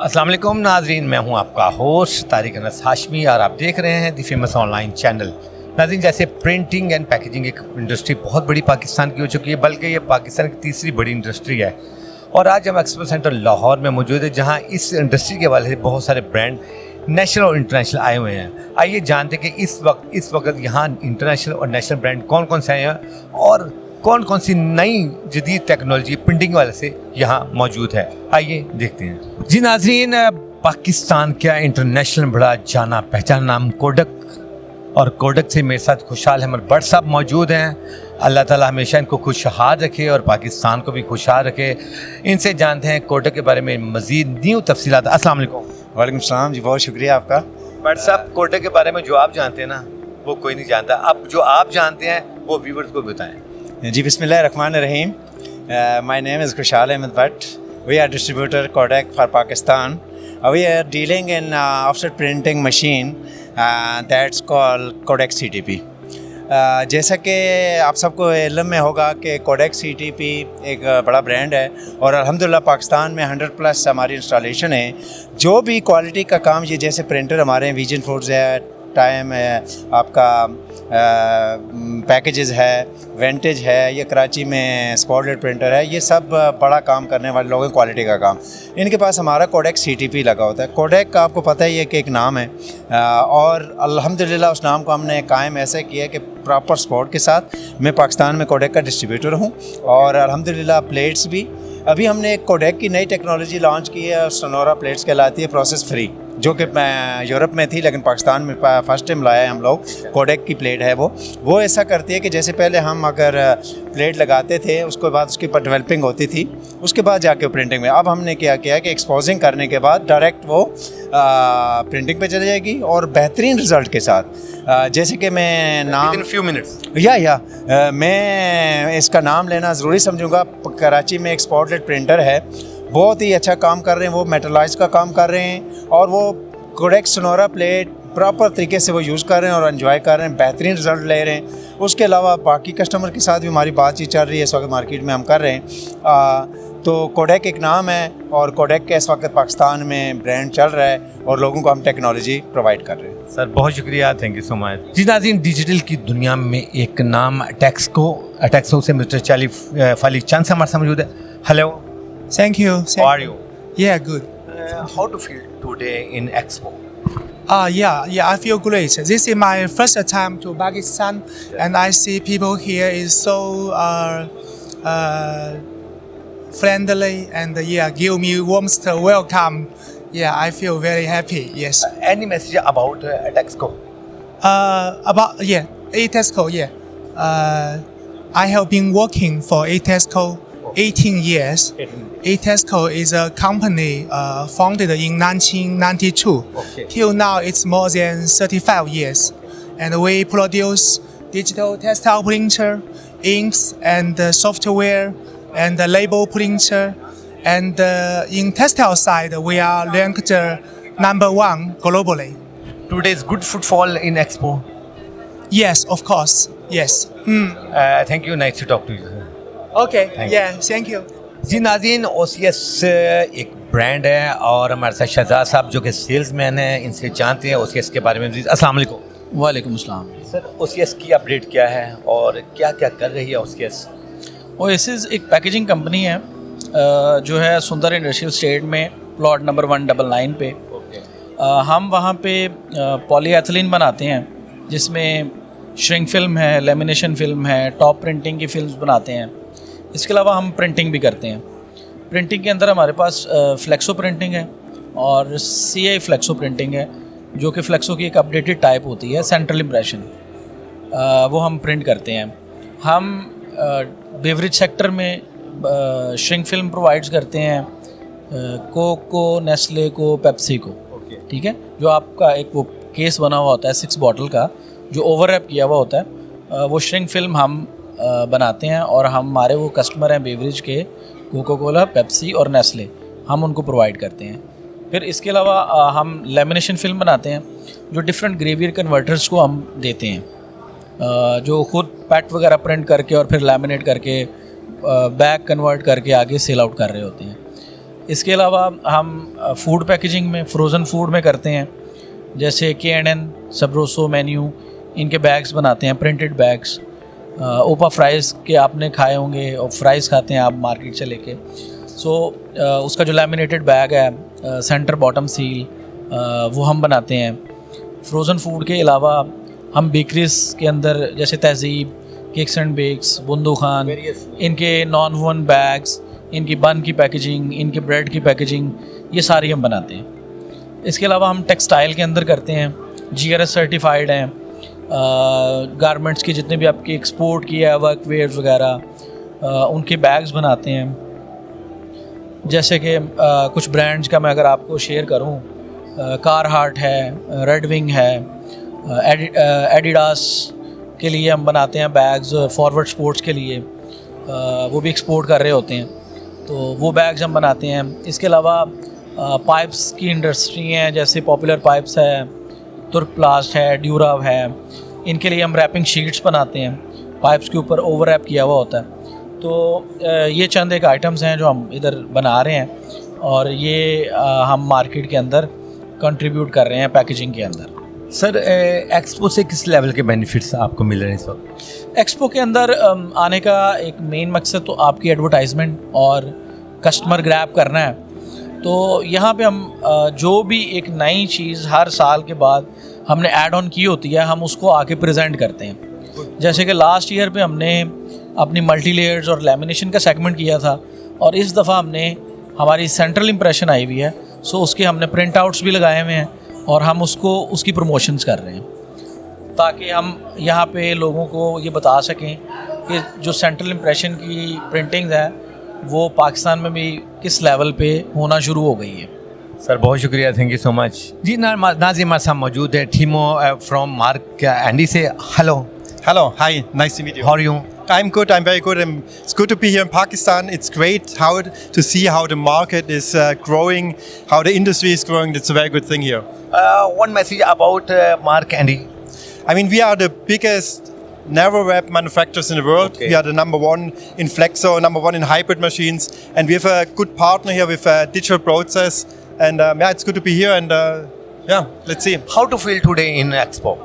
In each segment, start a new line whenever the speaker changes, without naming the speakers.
अस्सलाम वालेकुम नाज़रीन, मैं हूं आपका होस्ट तारिक अनस हाशमी और आप देख रहे हैं दी फेमस ऑनलाइन चैनल। नाज़रीन, जैसे प्रिंटिंग एंड पैकेजिंग एक इंडस्ट्री बहुत बड़ी पाकिस्तान की हो चुकी है, बल्कि ये पाकिस्तान की तीसरी बड़ी इंडस्ट्री है। और आज हम एक्सपो सेंटर लाहौर में मौजूद है, जहां इस इंडस्ट्री के हवाले से बहुत सारे ब्रांड नेशनल और इंटरनेशनल आए हुए हैं। आइए जानते हैं कि इस वक्त यहाँ इंटरनेशनल और नेशनल ब्रांड कौन कौन से आए हैं और कौन कौन सी नई जदीद टेक्नोलॉजी प्रिंटिंग वाले से यहाँ मौजूद है। आइए देखते हैं। जी नाज़रीन, पाकिस्तान का इंटरनेशनल बड़ा जाना पहचाना नाम कोडक, और कोडक से मेरे साथ खुशहाल अहमद भट्ट साहब मौजूद हैं। अल्लाह ताला हमेशा इनको खुशहाल रखे और पाकिस्तान को भी खुशहाल रखे। इनसे जानते हैं कोडक के बारे में मज़ीद न्यू तफसीलात। अस्सलाम वालेकुम।
वालेकुम सलाम जी, बहुत शुक्रिया आपका।
भट्ट साहब, कोडक के बारे में जो आप जानते हैं ना, वो कोई नहीं जानता। अब जो आप जानते हैं वो व्यूअर्स को बताएं।
जी, बिस्मिल्लाहिर्रहमानिर्रहीम। My name is Khushhal Ahmed Bhatt. We are distributor Kodak for Pakistan. We are dealing in offset printing machine that's called Kodak CTP। जैसा कि आप सबको इल्म में होगा कि कोडक CTP एक बड़ा ब्रांड है और अल्हम्दुलिल्लाह पाकिस्तान में 100+ हमारी इंस्टॉलेशन है। जो भी क्वालिटी का काम, ये जैसे प्रिंटर हमारे हैं, विजन फूड्स है, टाइम है, आपका पैकेजेस है, वेंटेज है, ये कराची में स्पॉटलाइट प्रिंटर है, ये सब बड़ा काम करने वाले लोगों की क्वालिटी का काम। इनके पास हमारा कोडक CTP लगा होता है। कोडक का आपको पता ही है कि एक नाम है और अल्हम्दुलिल्लाह उस नाम को हमने कायम ऐसे किया कि प्रॉपर सपोर्ट के साथ मैं पाकिस्तान में कोडक का डिस्ट्रीब्यूटर हूँ और अल्हम्दुलिल्लाह प्लेट्स भी। अभी हमने एक कोडक की नई टेक्नोलॉजी लॉन्च की है, सोनोरा प्लेट्स कहलाती है, प्रोसेस फ्री, जो कि यूरोप में थी लेकिन पाकिस्तान में फर्स्ट टाइम लाया है हम लोग। कोडक की प्लेट है वो ऐसा करती है कि जैसे पहले हम अगर प्लेट लगाते थे उसके बाद उसकी पर डेवलपिंग होती थी, उसके बाद जाके प्रिंटिंग में। अब हमने क्या किया कि एक्सपोजिंग करने के बाद डायरेक्ट वो प्रिंटिंग पे चली जाएगी और बेहतरीन रिज़ल्ट के साथ। जैसे कि मैं नाम
फ्यू मिनट्स
मैं इसका नाम लेना ज़रूरी समझूंगा। कराची में एक स्पॉटलाइट प्रिंटर है, बहुत ही अच्छा काम कर रहे हैं, वो मेटलाइज का काम कर रहे हैं और वो कोडक सोनोरा प्लेट प्रॉपर तरीके से वो यूज़ कर रहे हैं और एंजॉय कर रहे हैं, बेहतरीन रिज़ल्ट ले रहे हैं। उसके अलावा बाकी कस्टमर के साथ भी हमारी बातचीत चल रही है, इस वक्त मार्केट में हम कर रहे हैं। तो कोडक एक नाम है और कोडक का इस वक्त पाकिस्तान में ब्रांड चल रहा है और लोगों को हम टेक्नोलॉजी प्रोवाइड कर रहे हैं।
सर बहुत शुक्रिया, थैंक यू सो मच। जी नाज़रीन, डिजिटल की दुनिया में एक नाम टेक्सको से मिस्टर चाली फाली चंद हमारे साथ मौजूद है। Hello,
Thank you.
how are you?
Yeah, good.
How to feel today in Expo?
Yeah, I feel great. This is my first time to Pakistan, and I see people here is so friendly and give me warmth welcome. Yeah, I feel very happy. Yes.
Any message about Texco?
About Atesco. I have been working for Atesco 18 years. Atesco is a company founded in 1992.
Okay.
Till now, it's more than 35 years. And we produce digital textile printer, inks, and software, and label printer. And in textile side, we are ranked #1 globally.
Today's good footfall in Expo.
Yes, of course. Yes.
Thank you, nice to talk to you.
Okay.
Thank
Thank you.
जी नाज़रीन, OCS एक brand है और हमारे साथ शहजाद साहब जो कि salesman हैं, इनसे जानते हैं OCS के बारे में। अस्सलाम वालेकुम।
वालेकुम अस्सलाम।
सर, OCS की अपडेट क्या है और क्या क्या कर रही है OCS?
OCS एक पैकेजिंग कंपनी है जो है सुंदर इंडस्ट्रियल स्टेट में प्लॉट नंबर 199 पे। हम वहाँ पे पॉलीएथिलीन बनाते हैं, जिसमें श्रिंक फिल्म है, लेमिनेशन फिल्म है, टॉप प्रिंटिंग की फिल्म्स बनाते हैं। इसके अलावा हम प्रिंटिंग भी करते हैं। प्रिंटिंग के अंदर हमारे पास फ्लेक्सो प्रिंटिंग है और CI फ्लेक्सो प्रिंटिंग है, जो कि फ्लेक्सो की एक अपडेटेड टाइप होती है, सेंट्रल इम्प्रेशन, वो हम प्रिंट करते हैं। हम बेवरेज सेक्टर में श्रिंक फिल्म प्रोवाइड्स करते हैं कोक को, नेस्ले को, पेप्सी को। ठीक है, जो आपका एक वो केस बना हुआ होता है 6 बॉटल का, जो ओवररैप किया हुआ होता है, वो श्रिंक फिल्म हम बनाते हैं और हमारे वो कस्टमर हैं बेवरेज के, कोका कोला, पेप्सी और नेस्ले, हम उनको प्रोवाइड करते हैं। फिर इसके अलावा हम लेमिनेशन फिल्म बनाते हैं, जो डिफरेंट ग्रेवियर कन्वर्टर्स को हम देते हैं, जो खुद पैट वगैरह प्रिंट करके और फिर लैमिनेट करके बैग कन्वर्ट करके आगे सेल आउट कर रहे होते हैं। इसके अलावा हम फूड पैकेजिंग में, फ्रोज़न फूड में करते हैं, जैसे KNN, सबरोसो, मेन्यू, इनके बैग्स बनाते हैं, प्रिंटेड बैग्स। ओपा फ्राइज़ के आपने खाए होंगे, और फ्राइज़ खाते हैं आप मार्केट से लेके। सो उसका जो लैमिनेटेड बैग है, सेंटर बॉटम सील, वो हम बनाते हैं। फ्रोज़न फूड के अलावा हम बेकरीज के अंदर जैसे Tehzeeb, cakes and bakes, Bundu Khan, इनके नॉन ओवन बैग्स, इनकी बन की पैकेजिंग, इनके ब्रेड की पैकेजिंग, ये सारी हम बनाते हैं। इसके अलावा हम टेक्सटाइल के अंदर करते हैं, GRS सर्टिफाइड हैं, गारमेंट्स की जितने भी आपकी एक्सपोर्ट की है, वर्क वेयर्स वगैरह, उनके बैग्स बनाते हैं। जैसे कि कुछ ब्रांड्स का मैं अगर आपको शेयर करूं, कारहार्ट है, रेड विंग है, एडिडास के लिए हम बनाते हैं बैग्स, फॉरवर्ड स्पोर्ट्स के लिए, वो भी एक्सपोर्ट कर रहे होते हैं, तो वो बैग्स हम बनाते हैं। इसके अलावा पाइप्स की इंडस्ट्री हैं, जैसे पॉपुलर पाइप्स है, तुर्क प्लास्ट है, ड्यूराव है, इनके लिए हम रैपिंग शीट्स बनाते हैं, पाइप्स के ऊपर ओवर रैप किया हुआ होता है। तो ये चंद एक आइटम्स हैं जो हम इधर बना रहे हैं, और ये हम मार्केट के अंदर कंट्रीब्यूट कर रहे हैं पैकेजिंग के अंदर।
सर, एक्सपो से किस लेवल के बेनिफिट्स आपको मिल रहे हैं इस वक्त?
एक्सपो के अंदर आने का एक मेन मकसद तो आपकी एडवर्टाइजमेंट और कस्टमर ग्रैब करना है। तो यहाँ पे हम जो भी एक नई चीज़ हर साल के बाद हमने ऐड ऑन की होती है, हम उसको आके प्रेजेंट करते हैं। जैसे कि लास्ट ईयर पे हमने अपनी मल्टी लेयर्स और लेमिनेशन का सेगमेंट किया था, और इस दफ़ा हमने हमारी सेंट्रल इम्प्रेशन आई हुई है, सो उसके हमने प्रिंट आउट्स भी लगाए हुए हैं, और हम उसकी प्रमोशंस कर रहे हैं, ताकि हम यहाँ पे लोगों को ये बता सकें कि जो सेंट्रल इम्प्रेशन की प्रिंटिंग है वो पाकिस्तान में भी किस लेवल पे होना शुरू हो गई है।
सर बहुत शुक्रिया, थैंक यू सो मच जी। नाज़िम हमारे साथ मौजूद है टीमो फ्रॉम मार्क एंडी से। Hello.
Hello, hi, nice to meet you.
How are you?
I'm good, I'm very good. It's good to be here in Pakistan. It's great to see how the market is growing, how the industry is growing. It's a very good thing here.
One message about Mark Andy.
I mean, we are the biggest narrow web manufacturers in the world.
Okay.
We are the number one in Flexo, number one in hybrid machines, and we have a good partner here with Digital Process. And yeah, it's good to be here, and yeah, let's see.
How to feel today in Expo?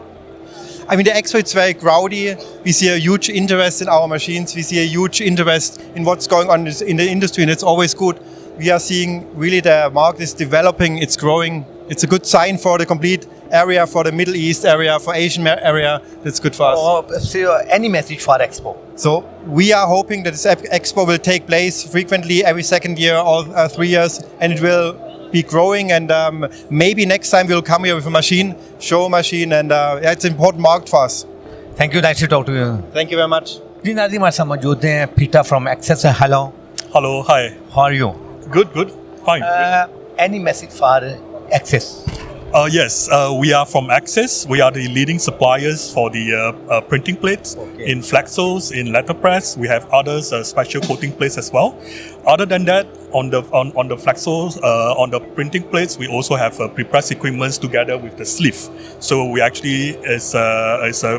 I mean, the Expo, it's very crowdy. We see a huge interest in our machines. We see a huge interest in what's going on in the industry, and it's always good. We are seeing really the market is developing, it's growing. It's a good sign for the complete area, for the Middle East area, for Asian area. That's good for us.
So, any message for Expo?
So we are hoping that this Expo will take place frequently every second year or 3 years, and it will be growing, and maybe next time we'll come here with a machine, show a machine, and yeah, it's an important market for us.
Thank you, nice to talk to you.
Thank you very much.
जी नाज़िम हमारे साथ मौजूद हैं Peter from Access. Hello.
Hello, hi.
How are you?
Good, fine.
Any message for Access?
Yes, we are from Axis. We are the leading suppliers for the printing plates in flexos, in letterpress. We have others special coating plates as well. Other than that, on the flexos, on the printing plates, we also have pre-press equipments together with the sleeve. So we actually is a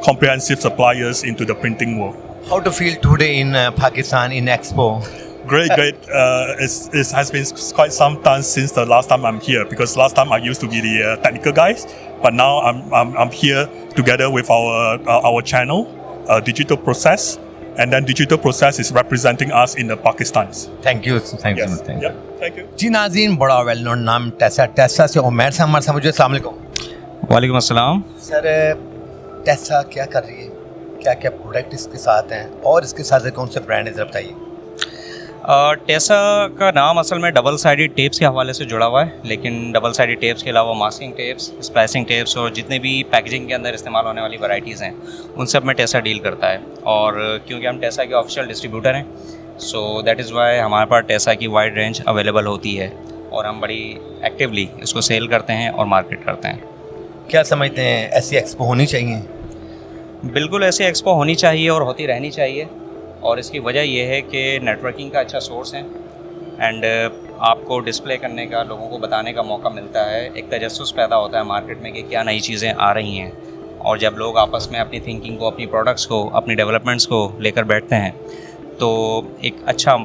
comprehensive suppliers into the printing world.
How to feel today in Pakistan in Expo?
Great. It has been quite some time since the last time I'm here, because last time I used to be the technical guys, but now I'm here together with our channel, Digital Process, and then Digital Process is representing us in the Pakistan.
Thank you.
Thank you.
जी नाज़रीन, बड़ा well known नाम टेसा से उमैर साहब हमारे साथ मौजूद है। अस्सलाम वालेकुम।
वालेकुम अस्सलाम।
सर, टेसा क्या कर रही है, क्या क्या प्रोडक्ट इसके साथ हैं, और इसके साथ कौन से ब्रांड है, ज़रा बताइए।
टेसा का नाम असल में डबल साइडेड टेप्स के हवाले से जुड़ा हुआ है, लेकिन डबल साइडेड टेप्स के अलावा मास्किंग टेप्स, स्प्लाइसिंग टेप्स और जितने भी पैकेजिंग के अंदर इस्तेमाल होने वाली वैरायटीज़ हैं उन सब में टेसा डील करता है। और क्योंकि हम टेसा के ऑफिशियल डिस्ट्रीब्यूटर हैं, सो दैट इज़ वाई हमारे पास टेसा की वाइड रेंज अवेलेबल होती है, और हम बड़ी एक्टिवली इसको सेल करते हैं और मार्केट करते हैं।
क्या समझते हैं, ऐसी एक्सपो होनी चाहिए?
बिल्कुल ऐसी एक्सपो होनी चाहिए और होती रहनी चाहिए, और इसकी वजह यह है कि नेटवर्किंग का अच्छा सोर्स है, एंड आपको डिस्प्ले करने का, लोगों को बताने का मौका मिलता है, एक तजस्सुस पैदा होता है मार्केट में कि क्या नई चीज़ें आ रही हैं, और जब लोग आपस में अपनी थिंकिंग को, अपनी प्रोडक्ट्स को, अपनी डेवलपमेंट्स को लेकर बैठते हैं तो एक अच्छा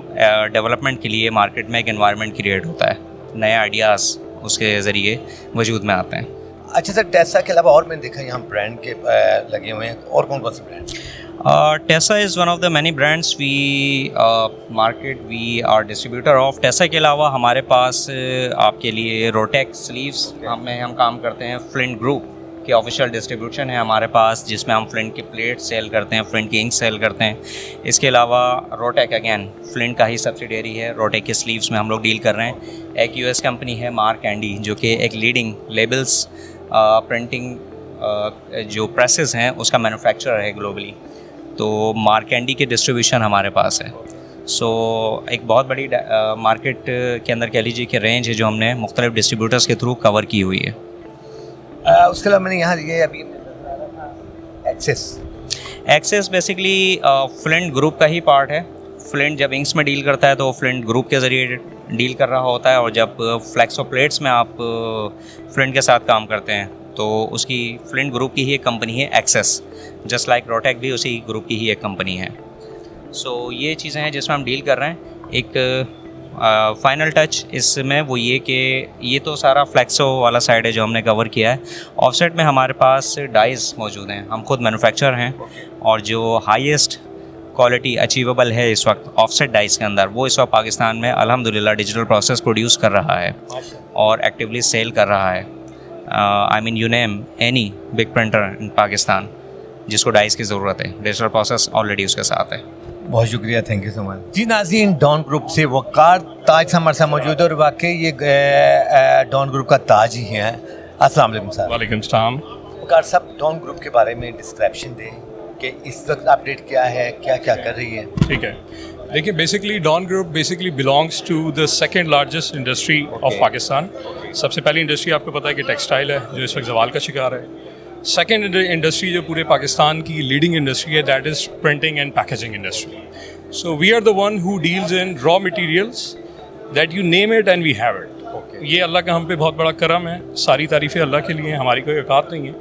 डेवलपमेंट के लिए मार्केट में एक एनवायरनमेंट क्रिएट होता है, नए आइडियाज़ उसके ज़रिए वजूद में आते हैं।
अच्छा सर, टेस्ला के अलावा और मैंने देखा यहाँ ब्रांड के लगे हुए हैं, और कौन कौन से brand?
Tesla is one of the many brands we market, we are distributor of. Tesla के अलावा हमारे पास आपके लिए रोटेक स्लीव्स में हम काम करते हैं। फ्लिंट ग्रुप की ऑफिशियल डिस्ट्रीब्यूशन है हमारे पास, जिसमें हम फ्लिंट की प्लेट सेल करते हैं, फ्लिंट की इंक सेल करते हैं। इसके अलावा रोटेक अगेन फ्लिंट का ही सब्सिडियरी है, रोटेक के स्लीव्स में हम लोग डील कर रहे हैं। एक यूएस कंपनी है मार्क एंडी, जो कि एक लीडिंग लेबल्स प्रिंटिंग जो प्रेसेस हैं उसका मैन्युफैक्चरर है ग्लोबली। तो मार्क एंडी के डिस्ट्रीब्यूशन हमारे पास है। सो एक बहुत बड़ी मार्केट के अंदर कह लीजिए कि रेंज है जो हमने मुख्तलिफ डिस्ट्रीब्यूटर्स के थ्रू कवर की हुई है।
उसके अलावा मैंने यहाँ ये अभी
एक्सेस बेसिकली फ्लिंट ग्रुप का ही पार्ट है। फ्लिंट जब इंक्स में डील करता है तो फ्लिंट ग्रुप के ज़रिए डील कर रहा होता है, और जब फ्लैक्सो प्लेट्स में आप फ्लिंट के साथ काम करते हैं तो उसकी फ्लिंट ग्रुप की ही एक कंपनी है एक्सेस, जस्ट लाइक रोटेक भी उसी ग्रुप की ही एक कंपनी है। सो ये चीज़ें हैं जिसमें हम डील कर रहे हैं। एक फाइनल टच इसमें वो ये कि ये तो सारा फ्लैक्सो वाला साइड है जो हमने कवर किया है। ऑफसेट में हमारे पास डाइज मौजूद हैं, हम खुद मैन्युफैक्चर हैं, और जो हाईएस्ट क्वालिटी अचीवेबल है इस वक्त ऑफसेट डाइस के अंदर, वो इस वक्त पाकिस्तान में अल्हम्दुलिल्लाह डिजिटल प्रोसेस प्रोड्यूस कर रहा है और एक्टिवली सेल कर रहा है। I mean you name any big printer इन पाकिस्तान जिसको डाइस की ज़रूरत है, डिजिटल प्रोसेस ऑलरेडी उसके साथ है।
बहुत शुक्रिया, थैंक यू सो मच जी। नाज़रीन, डॉन ग्रुप से वकार ताज हमारे साथ मौजूद है, और वाकई ये डॉन ग्रुप का ताज ही है। अस्सलाम वालेकुम सर।
वालेकुम सलाम।
वकार साहब, डॉन ग्रुप के बारे में डिस्क्रिप्शन दें कि इस वक्त अपडेट क्या है, क्या क्या कर रही है।
ठीक है, देखिए basically Dawn group basically belongs to the second largest industry of Pakistan. सबसे पहली इंडस्ट्री आपको पता है कि टेक्सटाइल है, जो इस वक्त जवाल का शिकार है। सेकेंड इंडस्ट्री जो पूरे पाकिस्तान की लीडिंग इंडस्ट्री है, that is printing and packaging industry. So we are the one who deals in raw materials that you name it and we have it. ये अल्लाह का हम पे बहुत बड़ा करम है, सारी तारीफ़ें अल्लाह के लिए, हमारी कोई औकात नहीं है,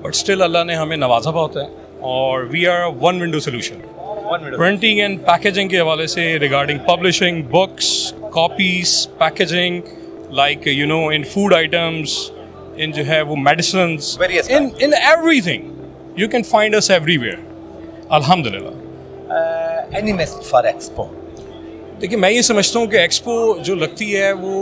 बट स्टिल अल्लाह ने हमें नवाजा बहुत है। और we are one window solution printing and packaging के हवाले से, regarding publishing books, copies, packaging, like you know in food items, in जो है वो medicines, in everything you can find us everywhere अल्हम्दुलिल्लाह।
Any message for expo?
देखिए, मैं ये समझता हूँ कि एक्सपो जो लगती है वो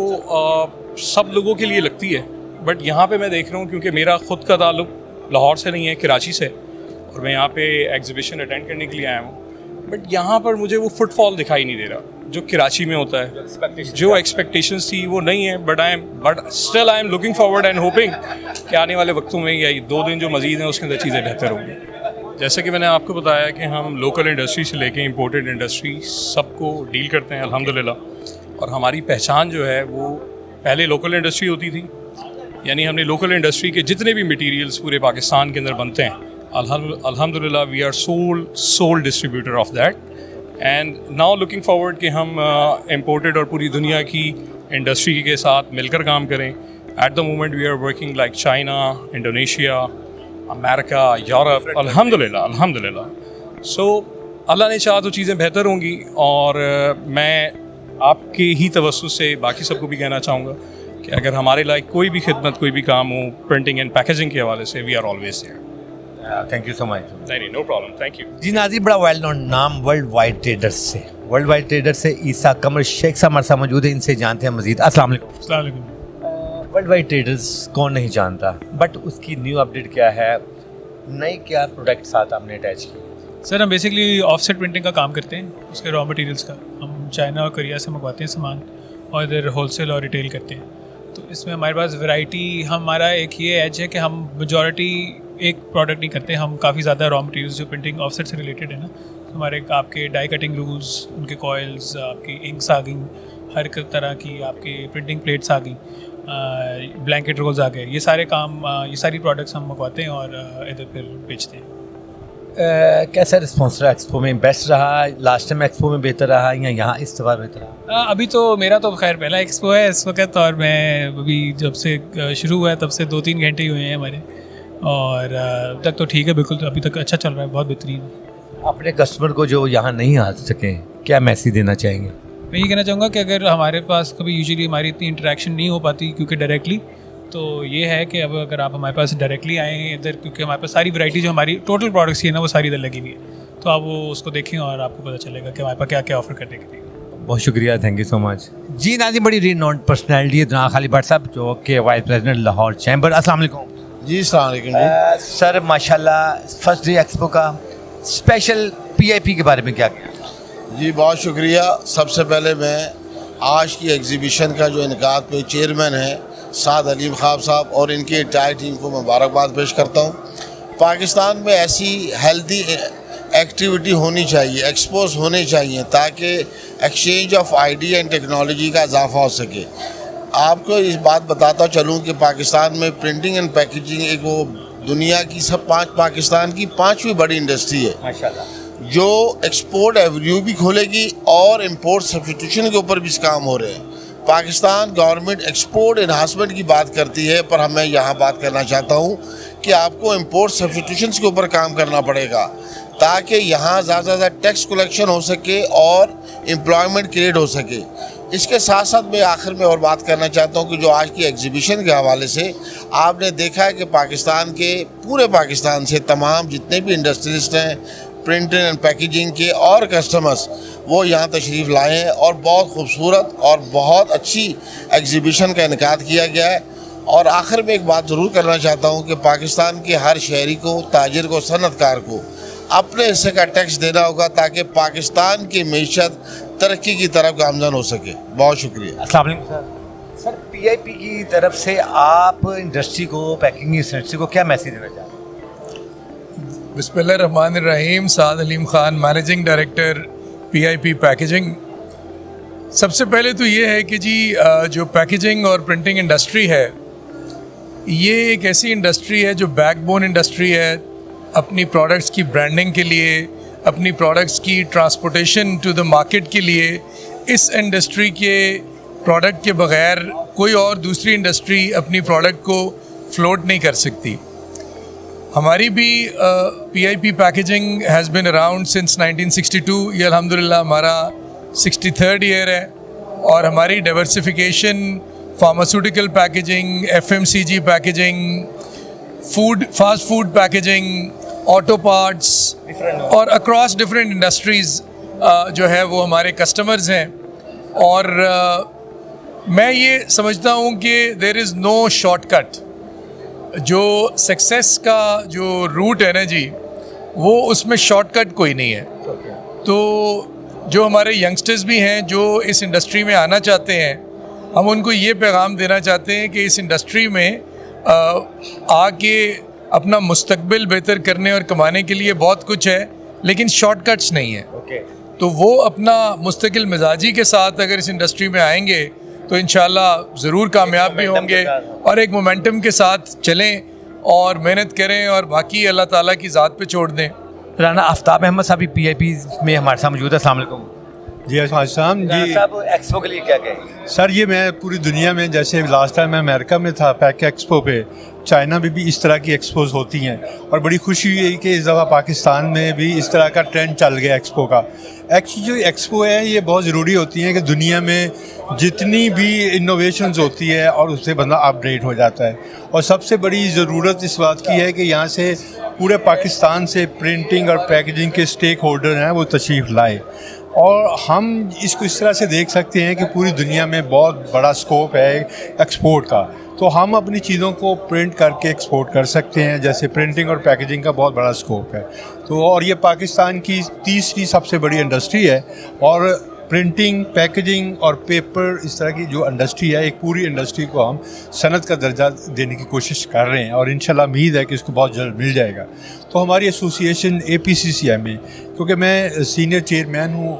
सब लोगों के लिए लगती है, बट यहाँ पे मैं देख रहा हूँ, क्योंकि मेरा ख़ुद का ताल्लुक लाहौर से नहीं है, कराची से, और मैं यहाँ पे एग्जीबिशन अटेंड करने के लिए आया हूँ, बट यहाँ पर मुझे वो फुटफॉल दिखाई नहीं दे रहा जो कराची में होता है। जो एक्सपेक्टेशंस थी वो नहीं है, but still I am looking forward and hopping कि आने वाले वक्तों में या 2 दिन जो मज़ीद हैं उसके अंदर चीज़ें बेहतर होंगी। जैसे कि मैंने आपको बताया कि हम लोकल इंडस्ट्री से लेके इम्पोर्टेड इंडस्ट्री सबको डील करते हैं अल्हम्दुलिल्लाह, और हमारी पहचान जो है वो पहले लोकल इंडस्ट्री होती थी, यानी हमने लोकल इंडस्ट्री के जितने भी मटीरियल्स पूरे पाकिस्तान के अंदर बनते हैं, अल्हम्दुलिल्लाह we are sole distributor of that. And now looking forward कि हम इम्पोर्टेड और पूरी दुनिया की इंडस्ट्री के साथ मिलकर काम करें। At the moment we are working like China, Indonesia, America, Europe, अल्हम्दुलिल्लाह। सो अल्लाह ने चाहा तो चीज़ें बेहतर होंगी, और मैं आपके ही तवज्जुह से बाकी सबको भी कहना चाहूँगा कि अगर हमारे लायक कोई भी खिदमत, कोई भी काम हो प्रिंटिंग एंड पैकेजिंग के हवाले से, we are always there.
Thank you so much.
नहीं, नो प्रॉब्लम, थैंक यू
जी। नाज़रीन, बड़ा वेल नोन नाम वर्ल्ड वाइड ट्रेडर्स से ईसा कमर शेख साहब हमारे साथ मौजूद है, इनसे जानते हैं मजीद। अस्सलाम वालेकुम। वर्ल्ड वाइड ट्रेडर्स कौन नहीं जानता, बट उसकी न्यू अपडेट क्या है, नई क्या प्रोडक्ट साथ आपने अटैच की?
सर, हम बेसिकली ऑफसेट प्रिंटिंग का काम करते हैं, उसके रॉ मटेरियल्स का हम चाइना और कोरिया से मंगवाते हैं सामान, और इधर होलसेल और रिटेल करते हैं। तो इसमें हमारे पास वैरायटी, हमारा एक ये एज है कि हम मेजॉरिटी एक प्रोडक्ट नहीं करते, हम काफ़ी ज़्यादा रॉ मटेरियल्स जो प्रिंटिंग ऑफसेट से रिलेटेड है ना, तो हमारे आपके डाई कटिंग रूल्स, उनके कॉइल्स, आपकी इंक्स आ गई, हर तरह की आपकी प्रिंटिंग प्लेट्स आ गई, ब्लैंकेट रोल्स आ गए, ये सारे काम, ये सारी प्रोडक्ट्स हम मंगवाते हैं और इधर फिर बेचते हैं।
कैसा रिस्पॉन्स रहा एक्सपो में? बेस्ट रहा, लास्ट टाइम एक्सपो में बेहतर रहा, या यहाँ इस बार बेहतर रहा?
अभी तो मेरा तो खैर पहला एक्सपो है इस वक्त, और मैं अभी जब से शुरू हुआ है तब से 2-3 घंटे ही हुए हैं हमारे, और तक तो ठीक है, बिल्कुल अभी तक अच्छा चल रहा है, बहुत बेहतरीन।
अपने कस्टमर को जो यहाँ नहीं आ सके, क्या मैसेज देना चाहेंगे?
मैं ये कहना चाहूँगा कि अगर हमारे पास कभी यूजुअली हमारी इतनी इंटरेक्शन नहीं हो पाती क्योंकि डायरेक्टली, तो ये है कि अब अगर आप हमारे पास डायरेक्टली आए हैं इधर, क्योंकि हमारे पास सारी वैरायटी जो हमारी टोटल प्रोडक्ट्स की है ना वो सारी इधर लगी हुई है, तो आप वो उसको देखें और आपको पता चलेगा कि हमारे पास क्या क्या ऑफर करने के लिए।
बहुत शुक्रिया, थैंक यू सो मच। जी नाज़रीन, बड़ी रीनोन्ड पर्सनैलिटी है जनाब खालिद भट्ट साहब, जो कि वाइस प्रेसिडेंट लाहौर चैम्बर। अस्सलाम वालेकुम
जी, अस्सलाम वालेकुम जी।
सर माशाल्लाह फर्स्ट डे एक्सपो का स्पेशल पीआईपी के बारे में क्या कहना?
जी बहुत शुक्रिया। सबसे पहले मैं आज की एग्जीबिशन का जो इनकाद पे चेयरमैन है साद अलीम खान साहब और इनकी एंटायर टीम को मुबारकबाद पेश करता हूँ। पाकिस्तान में ऐसी हेल्दी एक्टिविटी होनी चाहिए, एक्सपोज होने चाहिए, ताकि exchange of idea and technology का इजाफा हो सके। आपको इस बात बताता चलूँ कि पाकिस्तान में प्रिंटिंग एंड पैकेजिंग एक वो दुनिया की पाकिस्तान की 5वीं बड़ी इंडस्ट्री है
माशाल्लाह,
जो एक्सपोर्ट एवेन्यू भी खोलेगी और इंपोर्ट सब्स्टिट्यूशन के ऊपर भी काम हो रहे हैं। पाकिस्तान गवर्नमेंट एक्सपोर्ट एनहांसमेंट की बात करती है, पर मैं यहाँ बात करना चाहता हूँ कि आपको इंपोर्ट सब्स्टिट्यूशन के ऊपर काम करना पड़ेगा, ताकि यहाँ ज़्यादा से ज़्यादा टैक्स कलेक्शन हो सके और एम्प्लॉयमेंट क्रिएट हो सके। इसके साथ साथ मैं आखिर में और बात करना चाहता हूँ कि जो आज की एग्जीबिशन के हवाले से आपने देखा है कि पाकिस्तान के पूरे पाकिस्तान से तमाम जितने भी इंडस्ट्रियलिस्ट हैं प्रिंटिंग एंड पैकेजिंग के और कस्टमर्स वो यहाँ तशरीफ़ लाए हैं और बहुत खूबसूरत और बहुत अच्छी एग्जीबिशन का इनकाद किया गया है। और आखिर में एक बात ज़रूर करना चाहता हूँ कि पाकिस्तान के हर शहरी को, ताजिर को, सनअतकार को अपने हिस्से का टैक्स देना होगा, ताकि पाकिस्तान की मीशत तरक्की की तरफ गामजन हो सके। बहुत शुक्रिया।
अस्सलाम वालेकुम सर। सर पीआईपी की तरफ से आप इंडस्ट्री को, पैकिंग इंडस्ट्री को क्या मैसेज देना चाहते हैं?
बिस्मिल्लाहिर्रहमानिर्रहीम। Saad Aleem Khan, managing director PIP packaging. सबसे पहले तो ये है कि जी जो पैकेजिंग और प्रिंटिंग इंडस्ट्री है, ये एक ऐसी इंडस्ट्री है जो बैकबोन इंडस्ट्री है अपनी प्रोडक्ट्स की ब्रांडिंग के लिए, अपनी प्रोडक्ट्स की ट्रांसपोर्टेशन टू द मार्केट के लिए। इस इंडस्ट्री के प्रोडक्ट के बग़ैर कोई और दूसरी इंडस्ट्री अपनी प्रोडक्ट को फ्लोट नहीं कर सकती। हमारी भी PIP packaging has been around since 1962। ये अल्हम्दुलिल्लाह हमारा 63rd ईयर है और हमारी diversification pharmaceutical packaging, FMCG packaging, food, fast food packaging, auto parts और अक्रॉस डिफरेंट इंडस्ट्रीज़ जो है वो हमारे कस्टमर्स हैं। और मैं ये समझता हूँ कि देयर इज़ नो शॉर्टकट। जो सक्सेस का जो रूट है ना जी, वो उसमें शॉर्टकट कोई नहीं है। तो जो हमारे यंगस्टर्स भी हैं जो इस इंडस्ट्री में आना चाहते हैं, हम उनको ये पैगाम देना चाहते हैं कि इस इंडस्ट्री में आके अपना मुस्तकबिल बेहतर करने और कमाने के लिए बहुत कुछ है, लेकिन शॉर्टकट्स नहीं है। तो वो अपना मुस्तकिल मिजाजी के साथ अगर इस इंडस्ट्री में आएंगे तो इंशाल्लाह ज़रूर कामयाब भी होंगे और एक मोमेंटम के साथ चलें और मेहनत करें और बाकी अल्लाह ताला की ज़ात पे छोड़ दें।
राना आफ्ताब अहमद साहब पीआईपी में हमारे साथ मौजूद है। अस्सलाम वालेकुम
जी। अस्सलाम जी
साहब, एक्सपो के लिए क्या कहेंगे?
सर ये मैं पूरी दुनिया में, जैसे लास्ट टाइम मैं अमेरिका में था पैक एक्सपो पे, चाइना में भी इस तरह की एक्सपोज होती हैं और बड़ी खुशी हुई कि इस दफ़ा पाकिस्तान में भी इस तरह का ट्रेंड चल गया एक्सपो का। एक्चुअली जो एक्सपो है ये बहुत ज़रूरी होती है कि दुनिया में जितनी भी इनोवेशंस होती है और उससे बंदा अपग्रेड हो जाता है। और सबसे बड़ी ज़रूरत इस बात की है कि यहाँ से पूरे पाकिस्तान से प्रिंटिंग और पैकेजिंग के स्टेक होल्डर हैं वो तशरीफ़ लाए और हम इसको इस तरह से देख सकते हैं कि पूरी दुनिया में बहुत बड़ा स्कोप है एक्सपोर्ट का। तो हम अपनी चीज़ों को प्रिंट करके एक्सपोर्ट कर सकते हैं, जैसे प्रिंटिंग और पैकेजिंग का बहुत बड़ा स्कोप है। तो और ये पाकिस्तान की तीसरी सबसे बड़ी इंडस्ट्री है और प्रिंटिंग, पैकेजिंग और पेपर, इस तरह की जो इंडस्ट्री है, एक पूरी इंडस्ट्री को हम सनत का दर्जा देने की कोशिश कर रहे हैं और इंशाल्लाह उम्मीद है कि इसको बहुत जल्द मिल जाएगा। तो हमारी एसोसिएशन APCCMA, क्योंकि मैं सीनियर चेयरमैन हूँ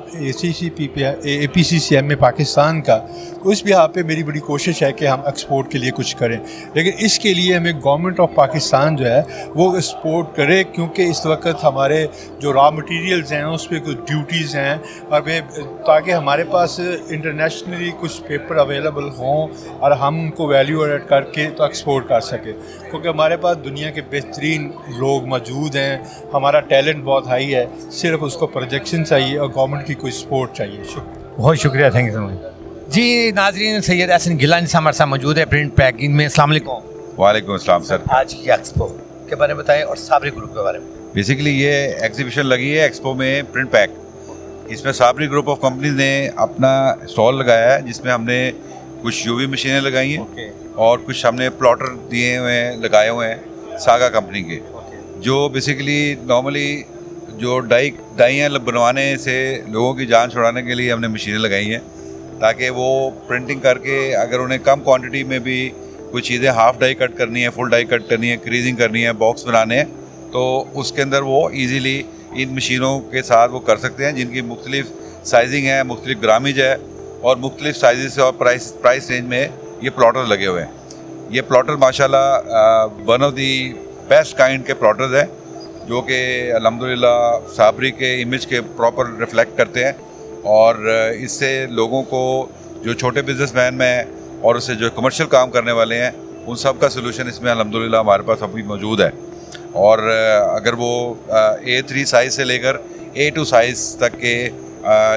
APCCMA पाकिस्तान का, तो इस बिहार पे मेरी बड़ी कोशिश है कि हम एक्सपोर्ट के लिए कुछ करें, लेकिन इसके लिए हमें गवर्नमेंट ऑफ पाकिस्तान जो है वो एक्सपोर्ट करे, क्योंकि इस वक्त हमारे जो रॉ मटेरियल्स हैं उस पर कुछ ड्यूटीज़ हैं और ताकि हमारे पास इंटरनेशनली कुछ पेपर अवेलेबल हों और हम उनको वैल्यू एड करके तो एक्सपोर्ट कर सकें, क्योंकि हमारे पास दुनिया के बेहतरीन लोग मौजूद हैं, हमारा टैलेंट बहुत हाई है, सिर्फ उसको प्रोजेक्शन चाहिए और गवर्नमेंट की कोई सपोर्ट चाहिए। शुक्रिया,
बहुत शुक्रिया, थैंक यू सो मच। जी नाजरीन, सैयद हसन गिलानी साहब हमारे साथ मौजूद है प्रिंट पैकिंग में। अस्सलाम वालेकुम।
वालेकुम अस्सलाम सर।
आज की एक्सपो के बारे में बताएं और साबरी ग्रुप के बारे में।
बेसिकली ये एग्जीबिशन लगी है एक्सपो में प्रिंट पैक, इसमें साबरी ग्रुप ऑफ कंपनीज ने अपना स्टॉल लगाया है जिसमें हमने कुछ यूवी मशीनें लगाई हैं और कुछ हमने प्लॉटर दिए हुए हैं, लगाए हुए हैं सागा कंपनी के, जो बेसिकली नॉर्मली जो डाइयाँ बनवाने से लोगों की जान छुड़ाने के लिए हमने मशीनें लगाई हैं ताकि वो प्रिंटिंग करके अगर उन्हें कम क्वांटिटी में भी कुछ चीज़ें हाफ डाई कट करनी है, फुल डाई कट करनी है, क्रीजिंग करनी है, बॉक्स बनाने हैं, तो उसके अंदर वो ईज़िली इन मशीनों के साथ वो कर सकते हैं जिनकी मुख्तलिफ साइजिंग है, मुख्तलिफ ग्रामेज है और मुख्तलिफ साइज़ और प्राइस रेंज में ये प्लॉटर लगे हुए हैं। ये प्लॉटर माशाल्लाह one of the best kind के प्लॉटर्स हैं जो कि अल्हम्दुलिल्लाह साबरी के इमेज के प्रॉपर रिफ्लेक्ट करते हैं और इससे लोगों को जो छोटे बिजनेसमैन में और उससे जो कमर्शियल काम करने वाले हैं उन सब का सोल्यूशन इसमें अल्हम्दुलिल्लाह हमारे पास अभी मौजूद है। और अगर वो A3 साइज़ से लेकर A2 साइज़ तक के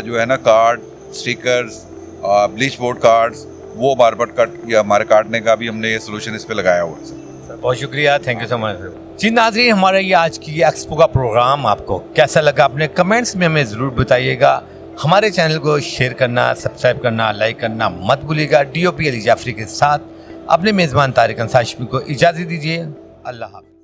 जो है ना card, stickers, bleach board cards, वो हमारे पास कट या हमारे काटने का भी हमने ये सोल्यूशन इस पर लगाया हुआ है सर।
बहुत शुक्रिया, थैंक यू सो मच। जी नाज़रीन, हमारा ये आज की एक्सपो का प्रोग्राम आपको कैसा लगा अपने कमेंट्स में हमें ज़रूर बताइएगा। हमारे चैनल को शेयर करना, सब्सक्राइब करना, लाइक करना मत भूलिएगा। DOP अली जाफरी के साथ अपने मेज़बान तारिक अंसार हाशमी को इजाज़त दीजिए। अल्लाह हाफ़िज़।